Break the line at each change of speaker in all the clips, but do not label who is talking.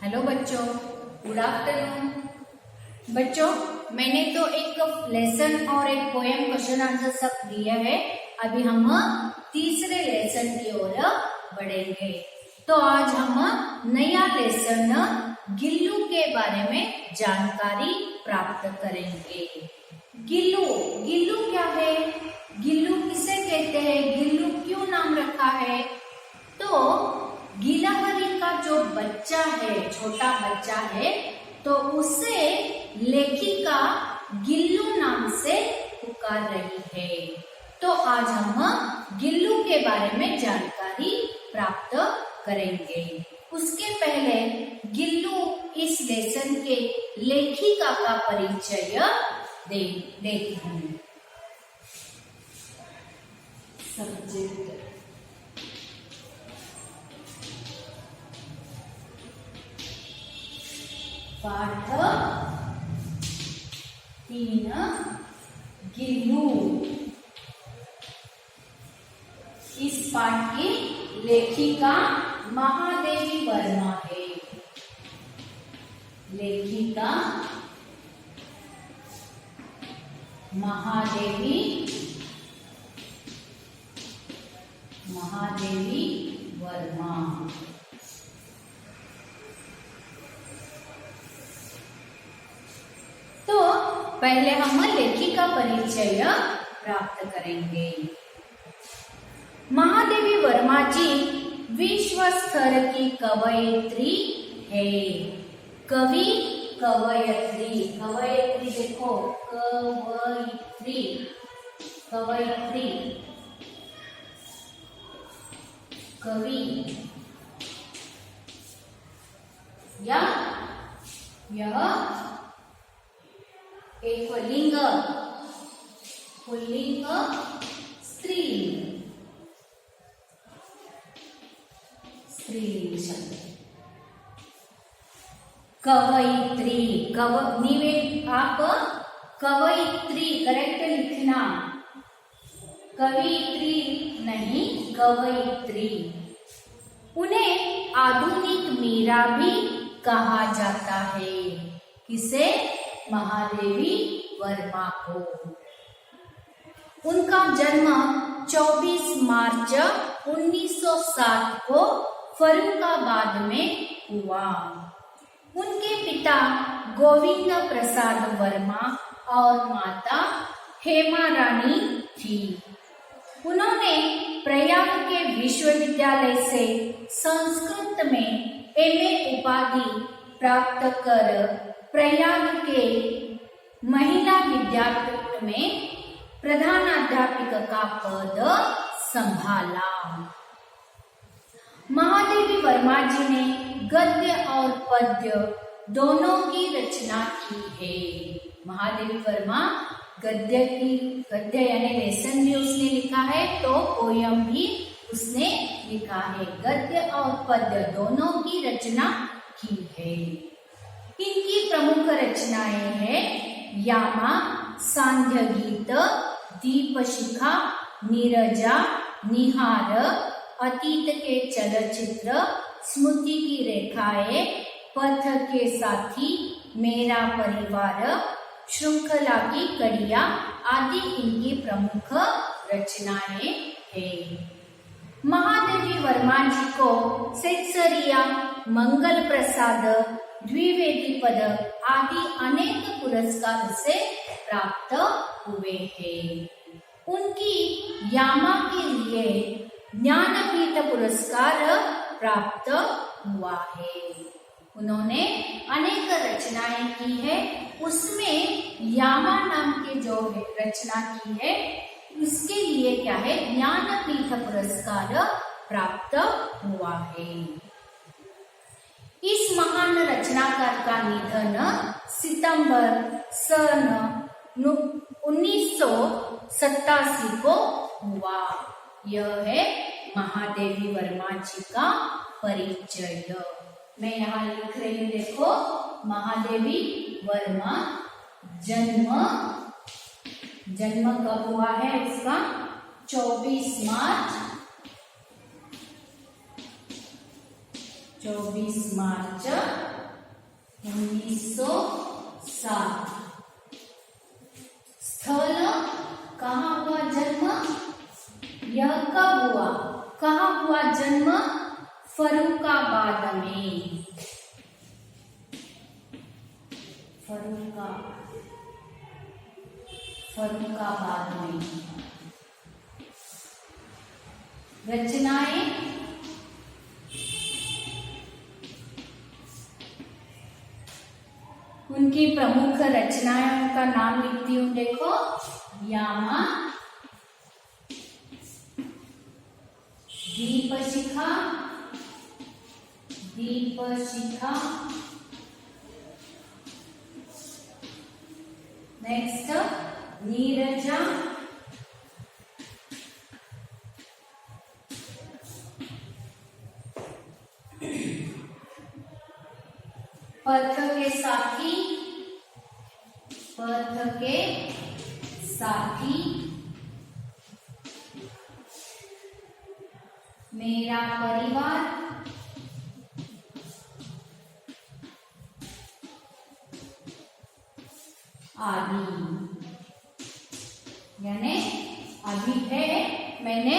Hello बच्चों, good afternoon. बच्चों, मैंने तो एक लेसन और एक पोएम क्वेश्चन आंसर सब दिया है। अभी हम तीसरे लेसन की ओर बढ़ेंगे। तो आज हम नया लेसन गिल्लू के बारे में जानकारी प्राप्त करेंगे। गिल्लू गिल्लू क्या है? गिल्लू किसे कहते हैं? गिल्लू क्यों नाम रखा है? तो गिलहरी का जो बच्चा है, छोटा बच्चा है, तो उसे लेखिका गिल्लू नाम से पुकार रही है। तो आज हम गिल्लू के बारे में जानकारी प्राप्त करेंगे। उसके पहले गिल्लू इस लेसन के लेखिका का परिचय देती हूँ। सब्जेक्ट पाठ 3 गिल्लू। इस पाठ की लेखिका महादेवी वर्मा है। लेखिका महादेवी वर्मा। तो पहले हम लेखिका परिचय प्राप्त करेंगे। महादेवी वर्मा जी विश्व स्तर की कवयित्री है। कवयित्री देखो, कवयित्री कवि या यह एक पुल्लिंग स्त्रीलिंग शब्द। कवयित्री आप कवयित्री करेक्ट लिखना, कवियत्री नहीं, कवयित्री। उन्हें आधुनिक मीरा भी कहा जाता है। किसे? महादेवी वर्मा को। उनका जन्म 24 मार्च 1907 को फर्रुखाबाद में हुआ। उनके पिता गोविंद प्रसाद वर्मा और माता हेमा रानी थी। उन्होंने प्रयाग के विश्वविद्यालय से संस्कृत में एमए उपाधि प्राप्त कर प्रयाग के महिला विद्यापीठ में प्रधानाध्यापिका का पद संभाला। महादेवी वर्मा जी ने गद्य और पद्य दोनों की रचना की है। महादेवी वर्मा गद्य यानी लेसन भी उसने लिखा है, तो पोयम भी उसने लिखा है। गद्य और पद्य दोनों की रचना की है। इनकी प्रमुख रचनाएं हैं यामा, सांध्य गीत, दीपशिखा, नीरजा, निहार, अतीत के चलचित्र, स्मृति की रेखाएं, पथ के साथी, मेरा परिवार, श्रृंखला की कड़िया आदि इनकी प्रमुख रचनाएं हैं। महादेवी वर्मा जी को सेक्सरिया, मंगल प्रसाद, द्विवेदी पदक आदि अनेक पुरस्कार से प्राप्त हुए हैं। उनकी यामा के लिए ज्ञानपीठ पुरस्कार प्राप्त हुआ है। उन्होंने अनेक रचनाएं की है, उसमें यामा नाम के जो रचना की है इसके लिए क्या है, ज्ञानपीठ पुरस्कार प्राप्त हुआ है। इस महान रचनाकार का निधन सितंबर सन 1987 को हुआ। यह है महादेवी वर्मा जी का परिचय। मैं यहाँ लिख रही हूँ, देखो, महादेवी वर्मा जन्म कब हुआ है उसका? 24 मार्च 24 मार्च 1907। स्थल कहाँ हुआ जन्म, यह कब हुआ, कहाँ हुआ जन्म, फर्रुखाबाद में, फर्रुखाबाद में। रचनाएं, उनकी प्रमुख रचनाओं का नाम लिखती हूं, देखो। यामा, दीपशिखा, नेक्स्ट नीरजा, पथ के साथी, मेरा परिवार, आदि। यानी अभी है, मैंने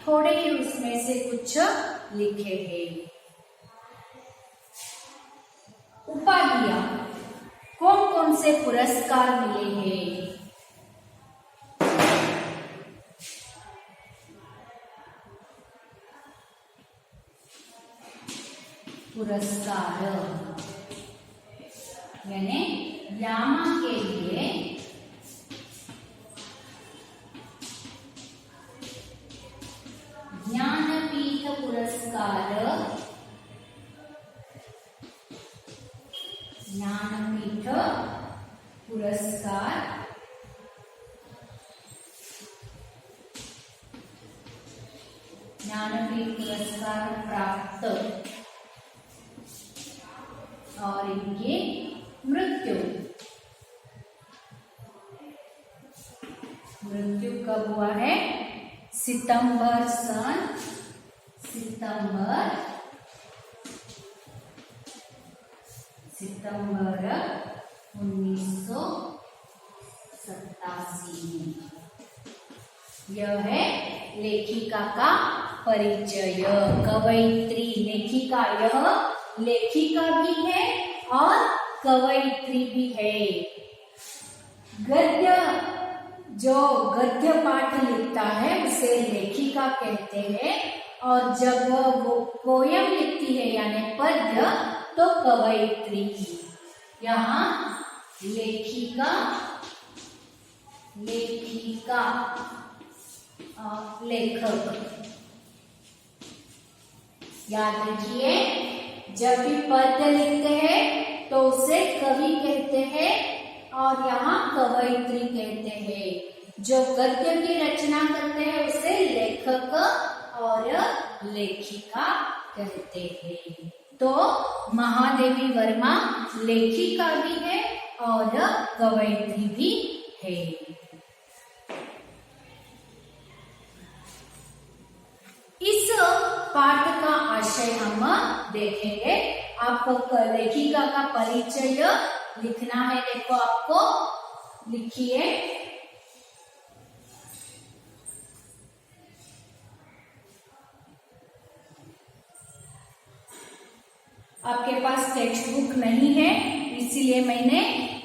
थोड़े ही उसमें से कुछ लिखे हैं। उपाधियां, कौन कौन से पुरस्कार मिले हैं, पुरस्कार, यानी यामा के लिए ज्ञानपीठ पुरस्कार, ज्ञानपीठ पुरस्कार, प्राप्त, और इनकी मृत्यु कब हुआ है, सितंबर 1987 में। यह है लेखिका का परिचय। कवयित्री, लेखिका, यह लेखिका भी है और कवयित्री भी है। गद्य, जो गद्य पाठ लिखता है उसे लेखिका कहते हैं, और जब वो पोयम लिखती है यानी पद्य तो कवयित्री। यहाँ लेखिका, लेखक। याद रखिए, जब भी पद्य लिखते हैं तो उसे कवि कहते हैं और यहाँ कवयित्री कहते हैं। जो गद्य की रचना करते हैं उसे लेखक और लेखिका कहते हैं। तो महादेवी वर्मा लेखिका भी है और कवयित्री भी है। इस पाठ का आशय हम देखेंगे। आपको लेखिका का परिचय लिखना है, देखो आपको, लिखिए। आपके पास टेक्स्ट बुक नहीं है, इसीलिए मैंने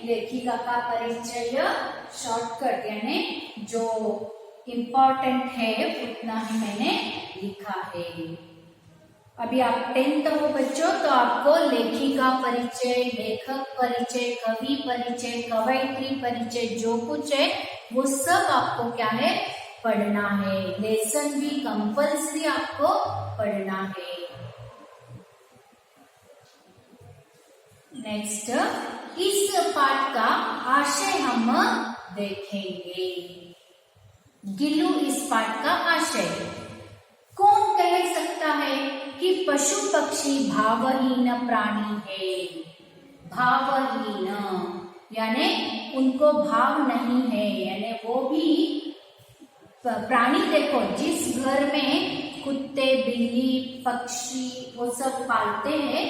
लेखिका का परिचय शॉर्टकट यानी जो इम्पोर्टेंट है उतना ही मैंने लिखा है। अभी आप 10th हो बच्चों, तो आपको लेखिका परिचय, लेखक परिचय, कवि परिचय, कवयित्री परिचय, जो कुछ है वो सब आपको क्या है, पढ़ना है। लेसन भी कंपल्सरी आपको पढ़ना है। नेक्स्ट, इस पाठ का आशय हम देखेंगे। गिल्लू, इस पाठ का आशय, कौन कह सकता है कि पशु पक्षी भावहीन प्राणी है। भावहीन यानी उनको भाव नहीं है, यानी वो भी प्राणी। देखो, जिस घर में कुत्ते, बिल्ली, पक्षी वो सब पालते हैं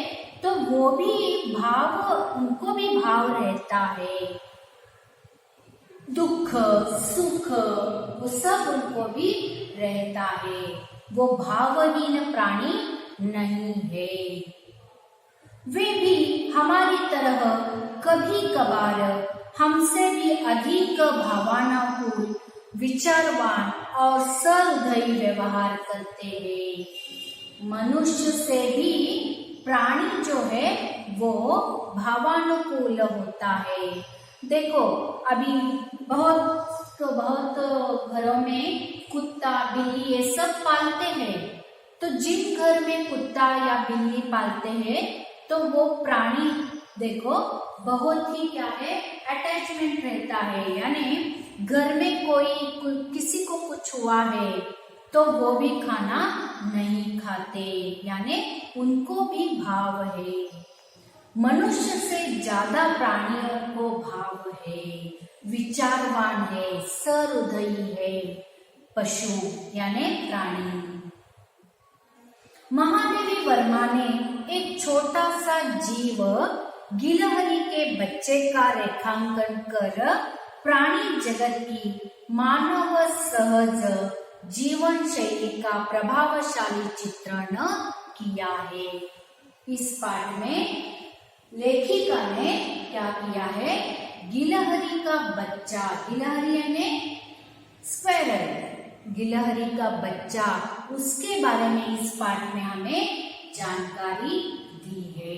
तो वो भी भाव, उनको भी भाव रहता है, दुख सुख वो सब उनको भी रहता है। वो भावहीन प्राणी नहीं है। वे भी हमारी तरह कभी कभार हमसे भी अधिक भावनाकुल, विचारवान और सहृदयी व्यवहार करते हैं। मनुष्य से भी प्राणी जो है वो भावानुकूल होता है। देखो अभी बहुत घरों में कुत्ता बिल्ली ये सब पालते हैं, तो जिन घर में कुत्ता या बिल्ली पालते हैं तो वो प्राणी देखो बहुत ही क्या है अटैचमेंट रहता है, यानी घर में किसी को कुछ हुआ है तो वो भी खाना नहीं खाते, यानी उनको भी भाव है। मनुष्य से ज्यादा प्राणियों को भाव है, विचारवान है, सहृदयी है पशु यानी प्राणी। महादेवी वर्मा ने एक छोटा सा जीव गिलहरी के बच्चे का रेखांकन कर प्राणी जगत की मानव सहज जीवन शैली का प्रभावशाली चित्रण किया है। इस पाठ में लेखिका ने क्या किया है, गिलहरी का बच्चा, गिलहरी यानी स्क्वेरल, गिलहरी का बच्चा, उसके बारे में इस पाठ में हमें जानकारी दी है।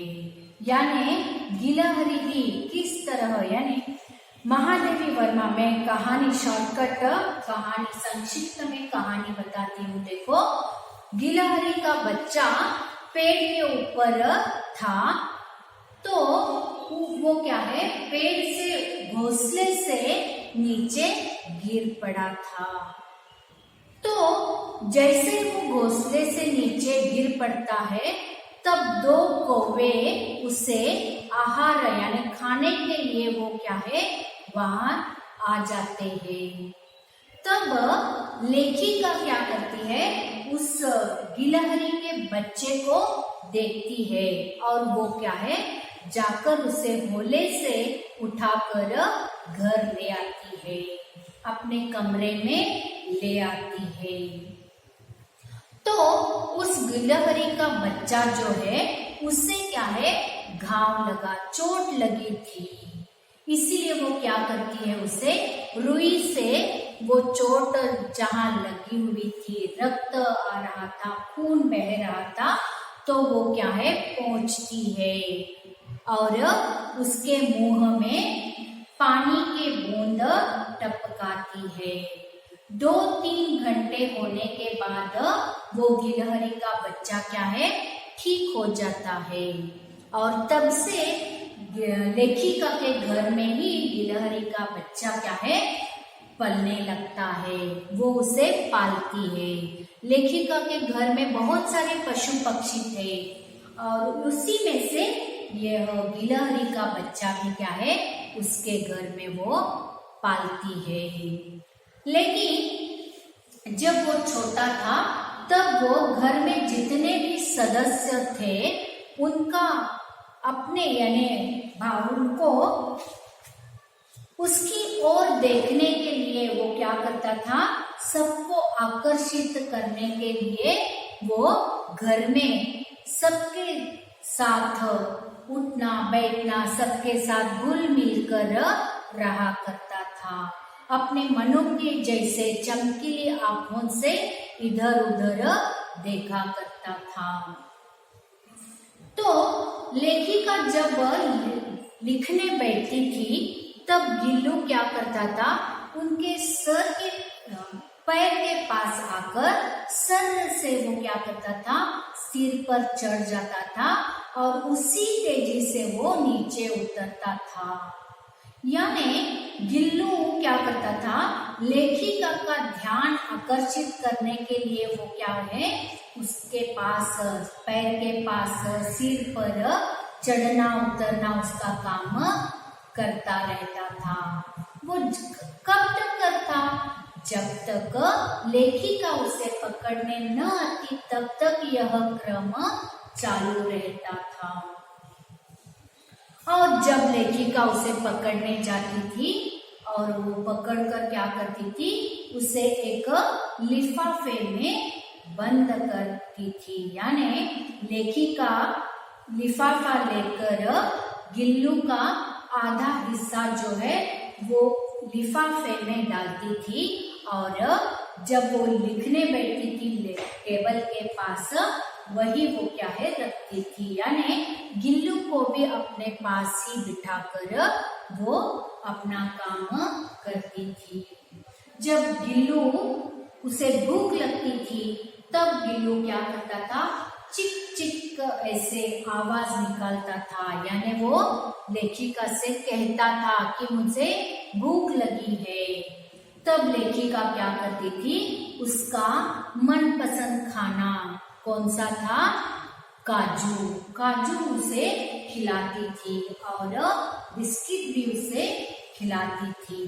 यानी गिलहरी की किस तरह, यानी महादेवी वर्मा में कहानी शॉर्टकट कहानी संक्षिप्त में कहानी बताती हूँ। देखो गिलहरी का बच्चा पेड़ के ऊपर था, तो वो क्या है पेड़ से घोंसले से नीचे गिर पड़ा था। तो जैसे वो घोंसले से नीचे गिर पड़ता है तब दो कौवे उसे आहार यानी खाने के लिए वो क्या है वहां आ जाते हैं। तब लेखिका क्या करती है, उस गिलहरी के बच्चे को देखती है और वो क्या है जाकर उसे होले से उठाकर घर ले आती है, अपने कमरे में ले आती है। तो उस गिलहरी का बच्चा जो है उसे क्या है घाव लगा, चोट लगी थी, इसीलिए वो क्या करती है उसे रुई से वो चोट जहां लगी हुई थी, रक्त आ रहा था, खून बह रहा था, तो वो क्या है पोंछती है और उसके मुंह में पानी के बूंद टपकाती है। 2-3 घंटे होने के बाद वो गिलहरी का बच्चा क्या है ठीक हो जाता है और तब से लेखिका के घर में ही गिलहरी का बच्चा क्या है पलने लगता है, वो उसे पालती है। लेखिका के घर में बहुत सारे पशु पक्षी थे और उसी में से यह गिलहरी का बच्चा भी क्या है उसके घर में वो पालती है। लेकिन जब वो छोटा था तब वो घर में जितने भी सदस्य थे उनका अपने यानी उनको उसकी ओर देखने के लिए वो क्या करता था, सबको आकर्षित करने के लिए वो घर में सबके साथ उठना बैठना, सबके साथ घुल मिल कर रहा करता था, अपने मनु के जैसे चमकीली आंखों से इधर उधर देखा करता था। तो लेखिका जब लिखने बैठती थी तब गिल्लू क्या करता था, उनके सर के पैर के पास आकर सर से वो क्या करता था सिर पर चढ़ जाता था और उसी तेजी से वो नीचे उतरता था। यानी गिल्लू क्या करता था, लेखिका का ध्यान आकर्षित करने के लिए वो क्या है उसके पास पैर के पास सिर पर चढ़ना उतरना उसका काम करता रहता था। वो कब तक करता, जब तक लेखिका उसे पकड़ने न आती तब तक यह क्रम चालू रहता था। और जब लेखिका उसे पकड़ने जाती थी और वो पकड़कर क्या करती थी, उसे एक लिफाफे में बंद करती थी। यानी लेखिका लिफाफा लेकर गिल्लू का आधा हिस्सा जो है वो लिफाफे में डालती थी और जब वो लिखने बैठती थी टेबल के पास, वही वो क्या है रखती थी। यानी गिल्लू को भी अपने पास ही बिठाकर वो अपना काम करती थी। जब गिल्लू उसे भूख लगती थी तब गिल्लू क्या करता था, चिक चिक ऐसे आवाज निकालता था। यानी वो लेखिका से कहता था कि मुझे भूख लगी है। तब लेखिका क्या करती थी, उसका मनपसंद खाना कौन सा था, काजू, काजू उसे खिलाती थी और बिस्किट भी उसे खिलाती थी।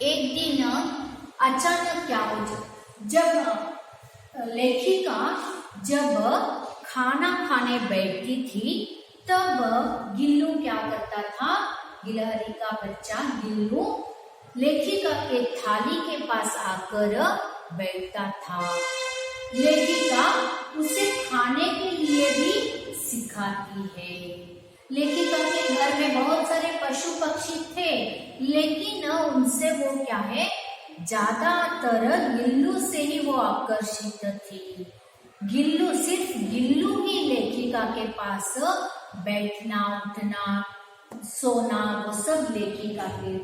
एक दिन अचानक क्या हो, जब लेखिका जब खाना खाने बैठती थी तब गिल्लू क्या करता था, गिलहरी का बच्चा गिल्लू लेखिका के थाली के पास आकर बैठता था। लेखिका उसे खाने के लिए भी सिखाती है। लेखिका के घर में बहुत सारे पशु पक्षी थे, लेकिन उनसे वो क्या है, ज्यादातर गिल्लू से ही वो आकर्षित थी। गिल्लू, सिर्फ गिल्लू ही लेखिका के पास बैठना, उठना, सोना, वो सब लेखिका के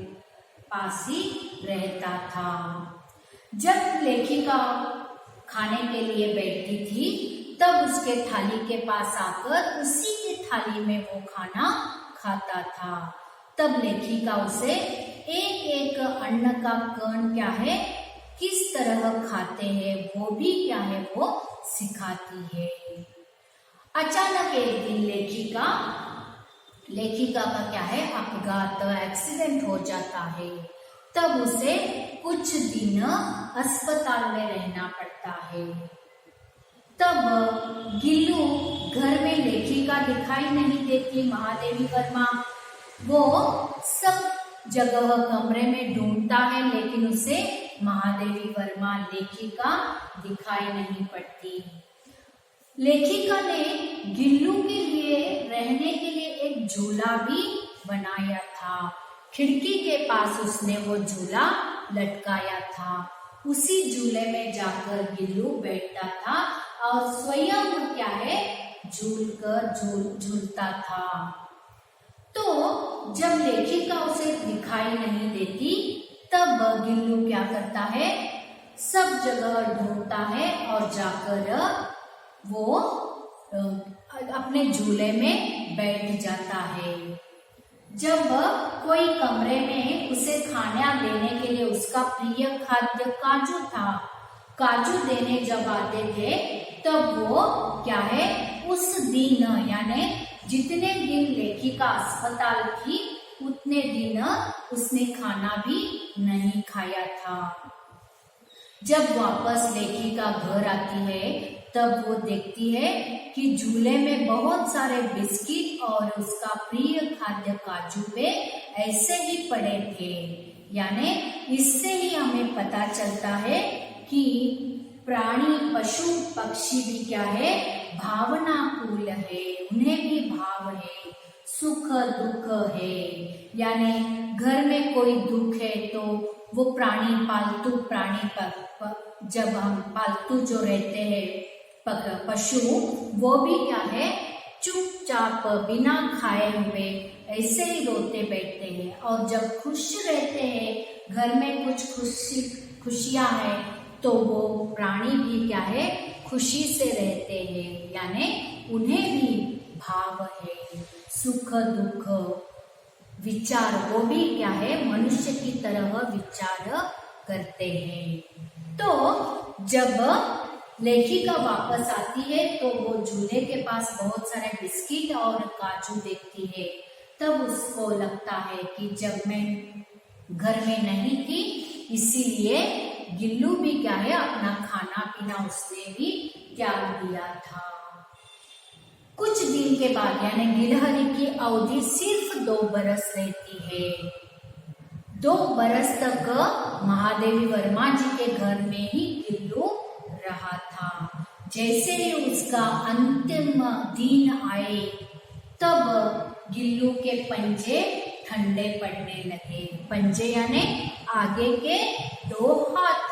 पास ही रहता था। जब लेखिका खाने के लिए बैठती थी तब उसके थाली के पास आकर उसी की थाली में वो खाना खाता था। तब लेखिका उसे एक एक अन्न का कण क्या है, किस तरह खाते हैं, वो भी क्या है वो सिखाती है। अचानक एक दिन लेखिका का क्या है, अपघात, एक्सीडेंट हो जाता है। तब उसे कुछ दिन अस्पताल में रहना पड़ता है। तब गिल्लू घर में लेखिका दिखाई नहीं देती, महादेवी वर्मा वो सब जगह कमरे में ढूंढता है, लेकिन उसे महादेवी वर्मा लेखिका दिखाई नहीं पड़ती। लेखिका ने गिल्लू के लिए रहने के लिए एक झूला भी बनाया था। खिड़की के पास उसने वो झूला लटकाया था। उसी झूले में जाकर गिल्लू बैठता था और स्वयं क्या है, झूलता था। तो जब लेखिका उसे दिखाई नहीं देती तब गिल्लू क्या करता है, सब जगह ढूंढता है और जाकर वो अपने झूले में बैठ जाता है। जब कोई कमरे में उसे खाना देने के लिए उसका प्रिय खाद्य काजू था, काजू देने जब आते थे तब वो क्या है, उस दिन यानी जितने दिन लेखिका अस्पताल थी उतने दिन उसने खाना भी नहीं खाया था। जब वापस लेखिका घर आती है तब वो देखती है कि झूले में बहुत सारे बिस्किट और उसका प्रिय खाद्य काजू पे ऐसे ही पड़े थे। यानी इससे ही हमें पता चलता है कि प्राणी, पशु, पक्षी भी क्या है, भावनाकुल है, उन्हें भी भाव है, सुख दुख है। यानी घर में कोई दुख है तो वो प्राणी, पालतू प्राणी जब हम पालतू जो रहते हैं पशु, वो भी क्या है, चुपचाप बिना खाए हुए ऐसे ही रोते बैठते हैं। और जब खुश रहते हैं, घर में कुछ खुशियां है तो वो प्राणी भी क्या है, खुशी से रहते हैं। यानी उन्हें भी भाव है, सुख दुख विचार, वो भी क्या है, मनुष्य की तरह विचार करते हैं। तो जब लेखिका वापस आती है तो वो झूले के पास बहुत सारे बिस्किट और काजू देखती है। तब उसको लगता है कि जब मैं घर में नहीं थी इसीलिए गिल्लू भी क्या है, अपना खाना पीना उसने भी त्याग दिया था। कुछ दिन के बाद यानी गिलहरी की अवधि सिर्फ 2 बरस रहती है। 2 बरस तक महादेवी वर्मा जी के घर में ही गिल्लू रहा था। जैसे ही उसका अंतिम दिन आए तब गिल्लू के पंजे ठंडे पड़ने लगे। पंजे यानी आगे के 2 हाथ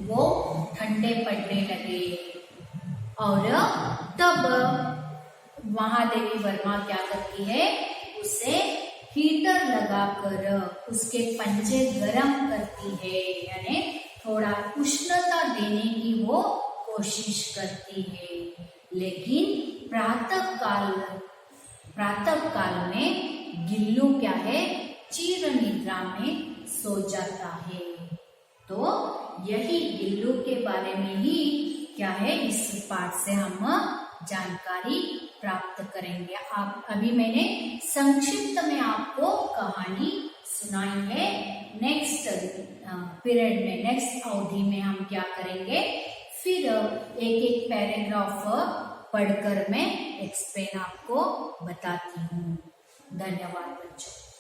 वो ठंडे पड़ने लगे और तब महादेवी वर्मा क्या करती है, उसे हीटर लगाकर उसके पंजे गर्म करती है, यानी थोड़ा उष्णता देने की वो कोशिश करती है। लेकिन प्रातः काल में गिल्लू क्या है, चिर निद्रा में सो जाता है। तो यही गिल्लू के बारे में ही क्या है, इस पाठ से हम जानकारी प्राप्त करेंगे। आप अभी मैंने संक्षिप्त में आपको कहानी सुनाई है। नेक्स्ट पीरियड में, नेक्स्ट अवधि में हम क्या करेंगे, फिर एक एक पैराग्राफ पढ़कर मैं एक्सप्लेन आपको बताती हूँ। धन्यवाद बच्चों।